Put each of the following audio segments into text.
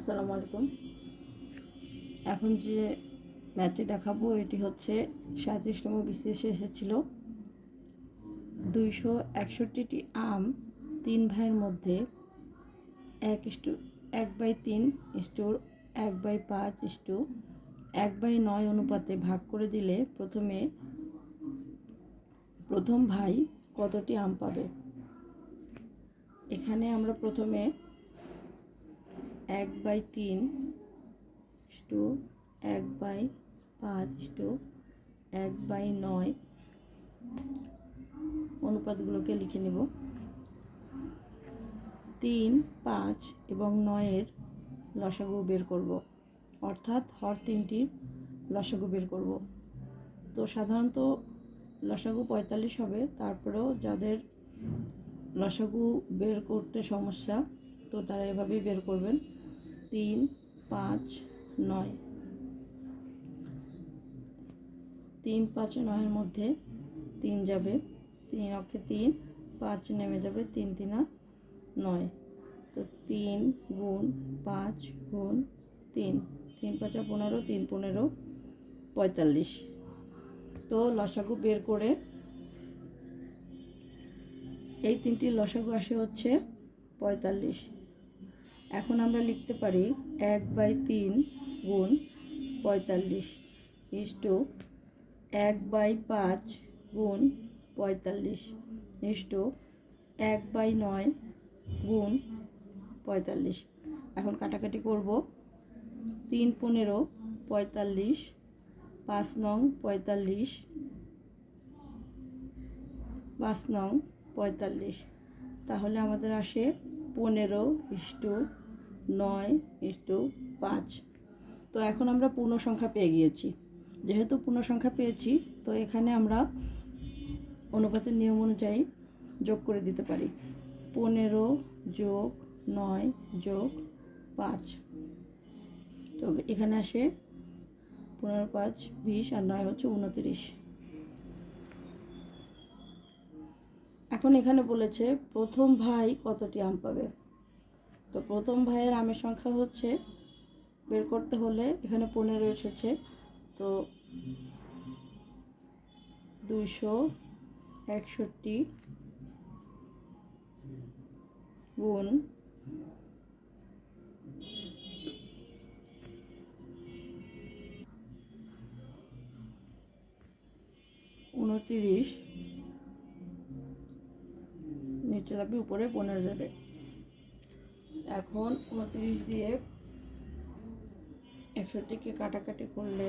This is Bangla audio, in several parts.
আসসালামু আলাইকুম। এখন যে ম্যাথটি দেখাবো এটি হচ্ছে 37তম বিসিএসে এসেছিল। 261টি আম 3 ভাইয়ের মধ্যে 1/3/1/5/1/9 অনুপাতে ভাগ করে দিলে প্রথম ভাই কতটি আম পাবে। এখানে আমরা প্রথমে 1/3/1/5/1/9 অনুপাতগুলোকে লিখে নেব। 3, 5 এবং 9-এর লসাগু বের করব, অর্থাৎ হর 3টির লসাগু বের করব। তো সাধারণত লসাগু 45 হবে, তারপরেও যাদের লসাগু বের করতে সমস্যা তো তারা এভাবেই বের করবেন। 3, 5, 9, 3, 5, 9-এর মধ্যে 3 যাবে, 3 অক্ষে 3, 5 নেমে যাবে, 3 3 9। তো 3 গুণ 5 গুণ 3, 3 5 15, 3 15 45। তো লসাগু বের করে এই তিনটির লসাগু আসে হচ্ছে 45। এখন আমরা লিখতে পারি 1/3 গুণ 45 ইস্টু 1/5 গুণ 45 ইস্টু 1/9 গুণ 45। এখন কাটাকাটি করব। 3 15 45, 5 নং 45, 5 নং 45। তাহলে আমাদের আসে 15:9:5। তো এখন আমরা পূর্ণ সংখ্যা পেয়ে গিয়েছি। যেহেতু পূর্ণ সংখ্যা পেয়েছি, তো এখানে আমরা অনুপাতের নিয়ম অনুযায়ী যোগ করে দিতে পারি। 15 যোগ 9 যোগ 5। তো এখানে আসে 15 5 20 আর 9 হচ্ছে 29। এখন এখানে বলেছে প্রথম ভাই কতটি আম পাবে। তো প্রথম ভাইয়ের আমের সংখ্যা হচ্ছে বের করতে হলে এখানে 15 এসেছে, তো 261 গুণ 29 নিচে যাবে, উপরে 15 যাবে। এখন 29 দিয়ে 61কে কাটাকাটি করলে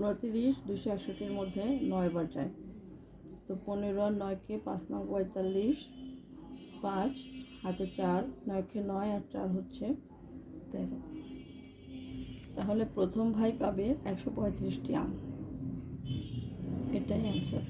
29 261-এর মধ্যে 9 বার যায়। তো 15 আর 9-কে 5 নং 45, 5 হাতে 4, 9-কে 9 আর 4 হচ্ছে 13। তাহলে প্রথম ভাই পাবে 135টি আম। এটাই অ্যান্সার।